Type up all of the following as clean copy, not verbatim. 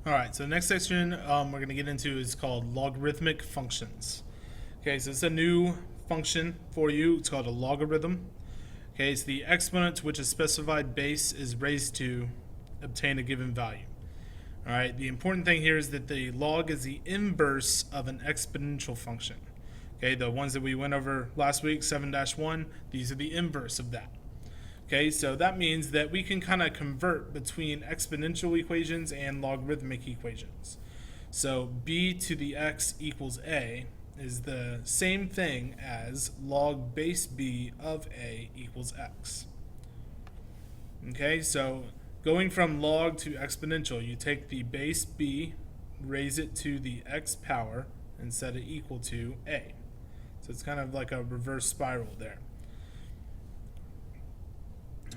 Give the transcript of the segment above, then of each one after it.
All right, so the next section we're going to get into is called logarithmic functions. Okay, so it's a new function for you. It's called a logarithm. Okay, so the exponent to which a specified base is raised to obtain a given value. All right, the important thing here is that the log is the inverse of an exponential function. Okay, the ones that we went over last week, 7-1, these are the inverse of that. Okay, so that means that we can kind of convert between exponential equations and logarithmic equations. So b to the x equals a is the same thing as log base b of a equals x. Okay, so going from log to exponential, you take the base b, raise it to the x power, and set it equal to a. So it's kind of like a reverse spiral there.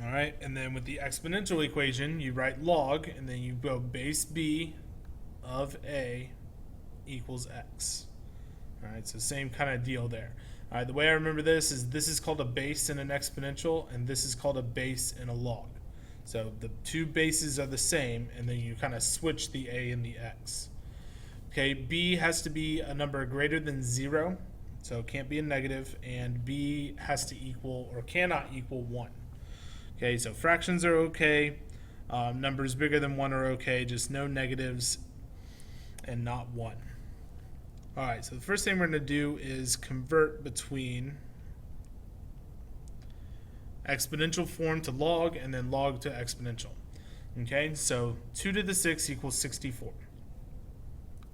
All right, and then with the exponential equation, you write log, and then you go base b of a equals x. All right, so same kind of deal there. All right, the way I remember this is called a base in an exponential, and this is called a base in a log. So the two bases are the same, and then you kind of switch the a and the x. Okay, b has to be a number greater than 0, so it can't be a negative, and b has to equal or cannot equal 1. Okay, so fractions are okay. Numbers bigger than 1 are okay, just no negatives and not 1. All right, so the first thing we're going to do is convert between exponential form to log and then log to exponential. Okay, so 2 to the 6 equals 64.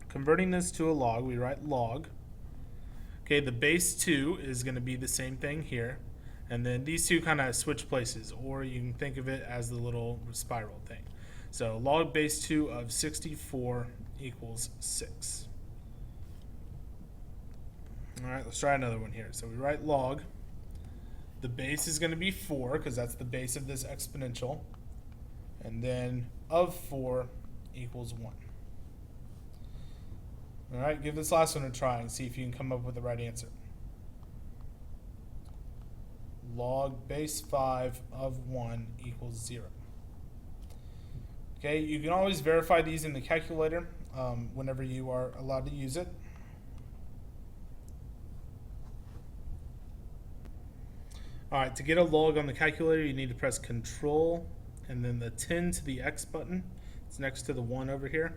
Converting this to a log, we write log. Okay, the base 2 is going to be the same thing here. And then these two kind of switch places, or you can think of it as the little spiral thing. So log base 2 of 64 equals 6. All right, let's try another one here. So we write log. The base is going to be 4 because that's the base of this exponential. And then of 4 equals 1. All right, give this last one a try and see if you can come up with the right answer. Log base 5 of 1 equals 0. Okay, you can always verify these in the calculator whenever you are allowed to use it. All right, to get a log on the calculator, you need to press Control and then the 10 to the X button. It's next to the 1 over here.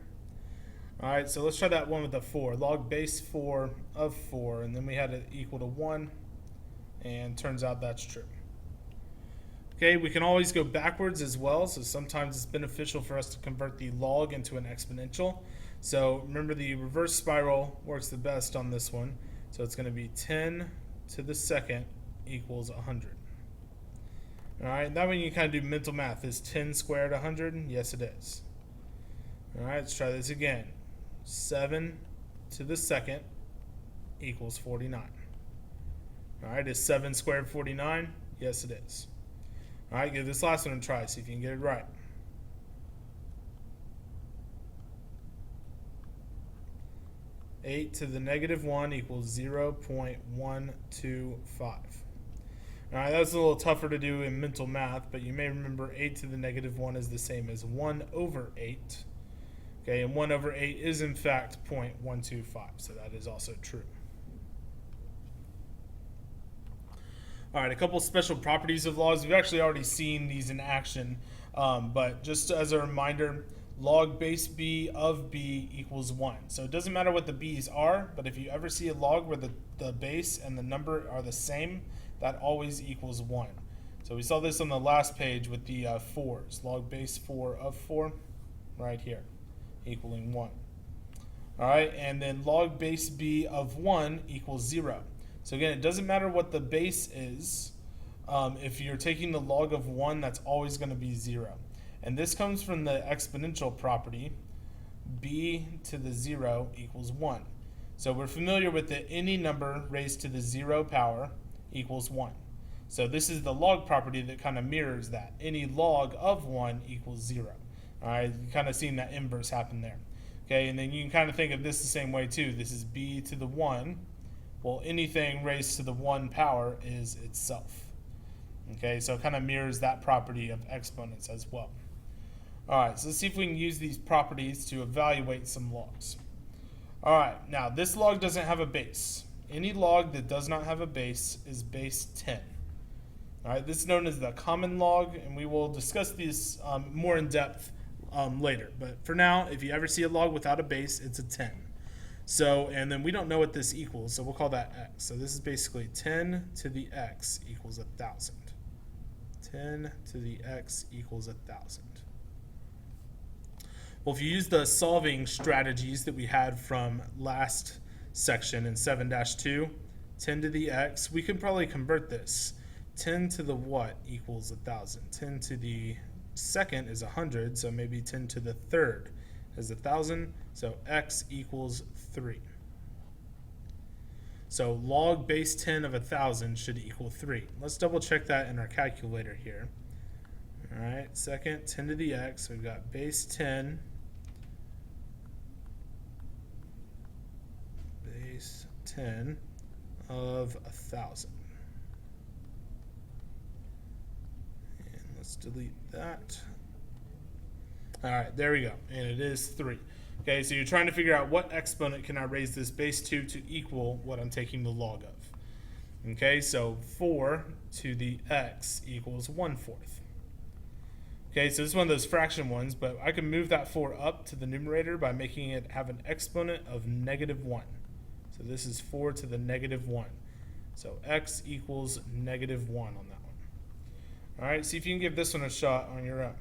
All right, so let's try that one with the 4. Log base 4 of 4, and then we had it equal to 1, and turns out that's true. Okay, we can always go backwards as well, so sometimes it's beneficial for us to convert the log into an exponential. So remember, the reverse spiral works the best on this one. So it's going to be 10 to the second equals 100. All right, that one you kind of do mental math. Is 10 squared 100? Yes, it is. All right, let's try this again. 7 to the second equals 49. All right, is 7 squared 49? Yes, it is. All right, give this last one a try. See if you can get it right. Eight to the negative 1 equals 0.125. All right, that's a little tougher to do in mental math, but you may remember 8 to the negative 1 is the same as 1 over 8. Okay, and 1 over 8 is in fact 0.125, so that is also true. All right, a couple special properties of logs. We've actually already seen these in action, but just as a reminder, log base b of b equals 1. So it doesn't matter what the b's are, but if you ever see a log where the base and the number are the same, that always equals 1. So we saw this on the last page with the 4s. Log base 4 of 4, right here, equaling 1. All right, and then log base b of 1 equals 0. So again, it doesn't matter what the base is. If you're taking the log of 1, that's always going to be 0. And this comes from the exponential property, b to the 0 equals 1. So we're familiar with that any number raised to the 0 power equals 1. So this is the log property that kind of mirrors that. Any log of 1 equals 0. All right, you kind of seen that inverse happen there. Okay, and then you can kind of think of this the same way too. This is b to the 1. Well, anything raised to the 1 power is itself. Okay, so it kind of mirrors that property of exponents as well. All right, so let's see if we can use these properties to evaluate some logs. All right, now this log doesn't have a base. Any log that does not have a base is base 10. All right, this is known as the common log, and we will discuss this more in depth later. But for now, if you ever see a log without a base, it's a 10. So, and then we don't know what this equals, so we'll call that x. So this is basically 10 to the x equals 1,000. 10 to the x equals 1,000. Well, if you use the solving strategies that we had from last section in 7-2, 10 to the x, we could probably convert this. 10 to the what equals 1,000? 10 to the second is 100, so maybe 10 to the third is 1,000, so x equals 3. So log base 10 of 1,000 should equal 3. Let's double check that in our calculator here. All right, second, 10 to the x, we've got base 10, base 10 of 1,000. And let's delete that. All right, there we go, and it is 3. Okay, so you're trying to figure out what exponent can I raise this base 2 to equal what I'm taking the log of. Okay, so 4 to the x equals 1/4. Okay, so this is one of those fraction ones, but I can move that 4 up to the numerator by making it have an exponent of -1. So this is 4 to the -1. So x equals -1 on that one. All right, see if you can give this one a shot on your own.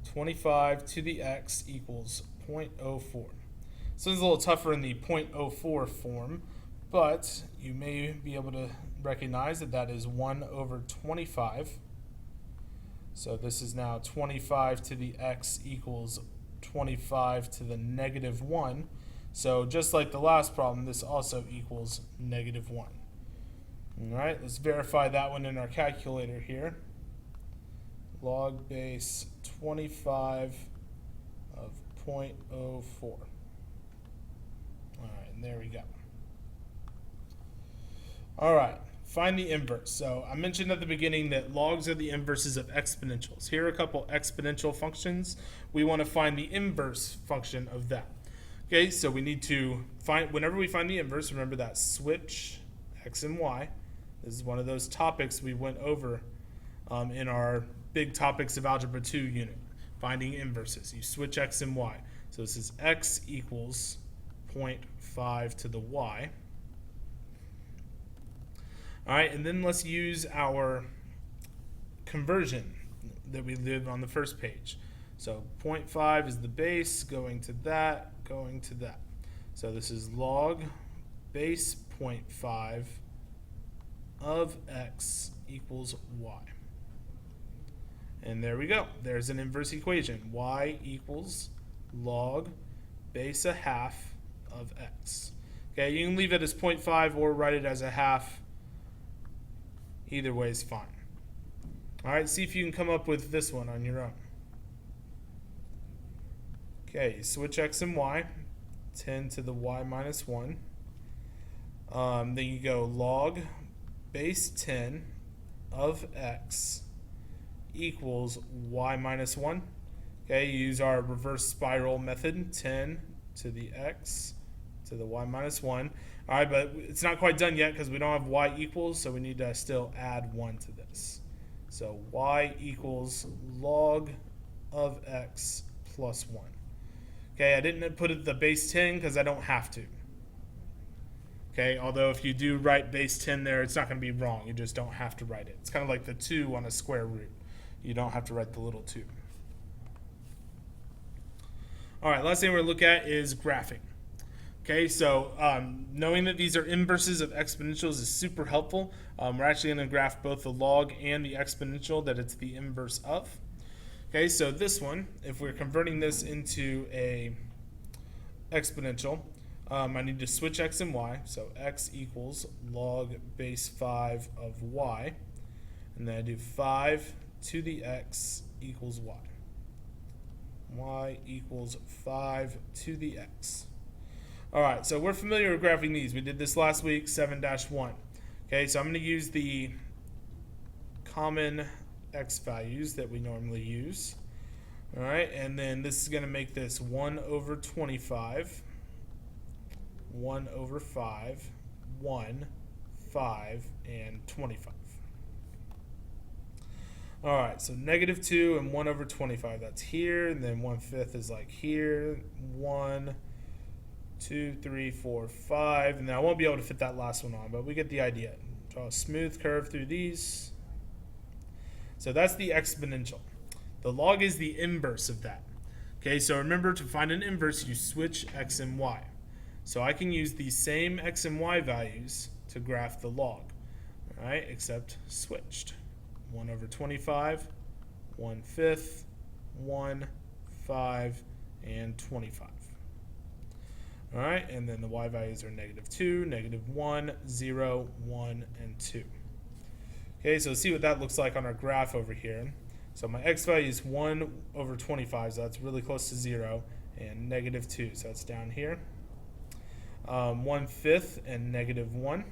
25 to the x equals 0.04. So it's a little tougher in the 0.04 form, but you may be able to recognize that that is 1 over 25. So this is now 25 to the x equals 25 to the -1. So just like the last problem, this also equals -1. All right, let's verify that one in our calculator here. Log base 25 of 0.04. All right, and there we go. All right, find the inverse. So I mentioned at the beginning that logs are the inverses of exponentials. Here are a couple exponential functions. We want to find the inverse function of that. Okay, so we need to find, whenever we find the inverse, remember that switch x and y. This is one of those topics we went over in our big topics of Algebra 2 unit, finding inverses. You switch x and y. So this is x equals 0.5 to the y. All right, and then let's use our conversion that we did on the first page. So 0.5 is the base, going to that, going to that. So this is log base 0.5 of x equals y. And there we go. There's an inverse equation. Y equals log base 1/2 of x. Okay, you can leave it as 0.5 or write it as 1/2. Either way is fine. All right, see if you can come up with this one on your own. Okay, switch x and y, 10 to the y minus 1. Then you go log base 10 of x equals y minus 1. Okay, you use our reverse spiral method, 10 to the x to the y minus 1. All right, but it's not quite done yet because we don't have y equals, so we need to still add 1 to this. So y equals log of x plus 1. Okay, I didn't put the base 10 because I don't have to. Okay, although if you do write base 10 there, it's not going to be wrong. You just don't have to write it. It's kind of like the 2 on a square root. You don't have to write the little 2. All right, last thing we're going to look at is graphing. Okay, so knowing that these are inverses of exponentials is super helpful. We're actually going to graph both the log and the exponential that it's the inverse of. Okay, so this one, if we're converting this into a exponential, I need to switch x and y. So x equals log base 5 of y. And then I do 5 to the x equals y. Y equals 5 to the x. All right, so we're familiar with graphing these. We did this last week, 7-1. Okay, so I'm going to use the common x values that we normally use. All right, and then this is going to make this 1 over 25, 1 over 5, 1, 5, and 25. All right, so negative 2 and 1 over 25, that's here, and then 1/5 is like here, 1, 2, 3, 4, 5, and then I won't be able to fit that last one on, but we get the idea. Draw a smooth curve through these. So that's the exponential. The log is the inverse of that. Okay, so remember, to find an inverse, you switch x and y. So I can use these same x and y values to graph the log, all right, except switched. 1 over 25, 1/5, 1, 5, and 25. All right, and then the y values are negative 2, negative 1, 0, 1, and 2. Okay, so see what that looks like on our graph over here. So my x value is 1 over 25, so that's really close to 0, and negative 2, so that's down here. 1/5 and negative 1.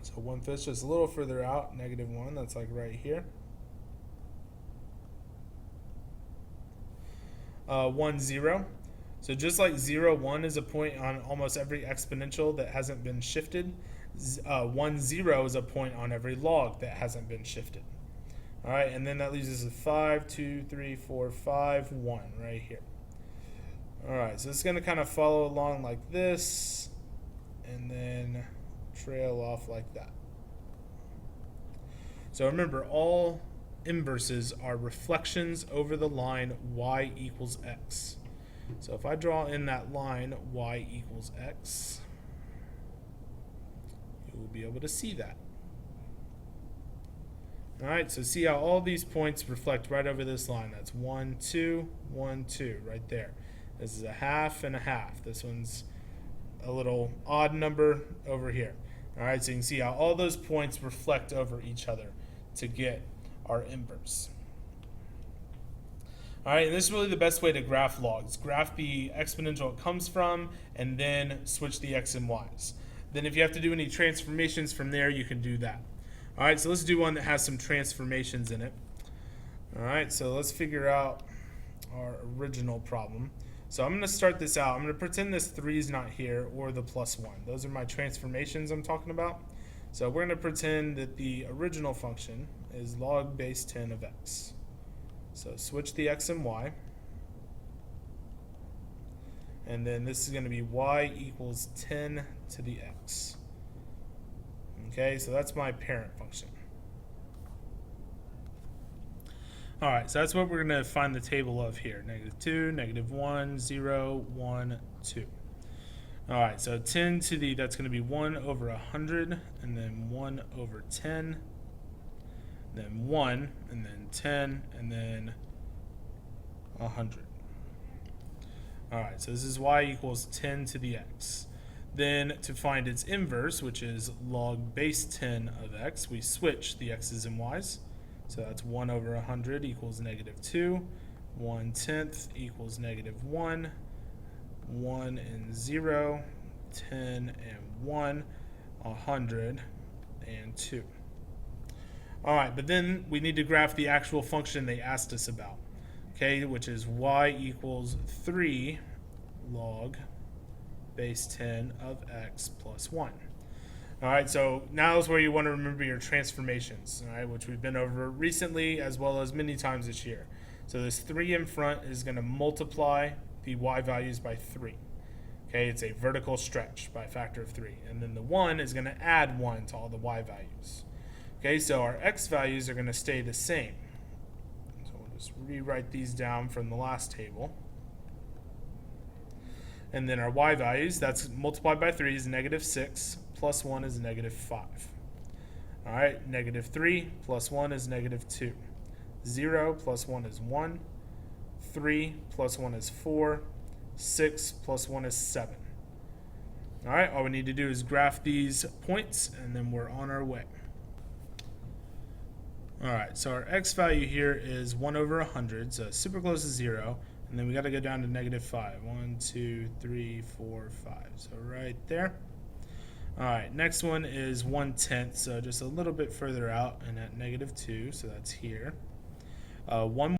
So 1/5 just a little further out, negative 1, that's like right here. 1, 0. So just like 0, 1 is a point on almost every exponential that hasn't been shifted, 1, 0 is a point on every log that hasn't been shifted. All right, and then that leaves us with 5, 2, 3, 4, 5, 1 right here. All right, so it's going to kind of follow along like this and then trail off like that. So remember, all inverses are reflections over the line y equals x. So if I draw in that line y equals x, you will be able to see that. All right, so see how all these points reflect right over this line. That's 1, 2, 1, 2 right there. This is a half and a half. This one's a little odd number over here. All right, so you can see how all those points reflect over each other to get our inverse. All right, and this is really the best way to graph logs. Graph the exponential it comes from, and then switch the x and y's. Then if you have to do any transformations from there, you can do that. All right, so let's do one that has some transformations in it. All right, so let's figure out our original problem. So I'm going to start this out. I'm going to pretend this 3 is not here, or the +1. Those are my transformations I'm talking about. So we're going to pretend that the original function is log base 10 of x. So switch the x and y. And then this is going to be y equals 10 to the x. Okay, so that's my parent function. All right, so that's what we're going to find the table of here. -2, -1, 0, 1, 2. All right, so 10 to the, that's going to be 1 over 100, and then 1 over 10, then 1, and then 10, and then 100. All right, so this is y equals 10 to the x. Then to find its inverse, which is log base 10 of x, we switch the x's and y's. So that's 1 over 100 equals -2. 1/10 equals -1. 1 and 0. 10 and 1. 100 and 2. All right, but then we need to graph the actual function they asked us about, okay, which is y equals 3 log base 10 of x plus 1. All right, so now is where you want to remember your transformations, all right, which we've been over recently as well as many times this year. So this 3 in front is going to multiply the y values by 3. Okay, it's a vertical stretch by a factor of 3. And then the 1 is going to add 1 to all the y values. Okay, so our x values are going to stay the same. So we'll just rewrite these down from the last table. And then our y values, that's multiplied by 3 is -6, plus 1 is -5. All right, -3 plus 1 is -2. 0 plus 1 is 1. 3 plus 1 is 4. 6 plus 1 is 7. All right, all we need to do is graph these points, and then we're on our way. All right, so our x value here is 1 over 100, so it's super close to 0. And then we got to go down to -5. 1, 2, 3, 4, 5. So right there. All right, next one is 1/10, so just a little bit further out and at -2, so that's here. 1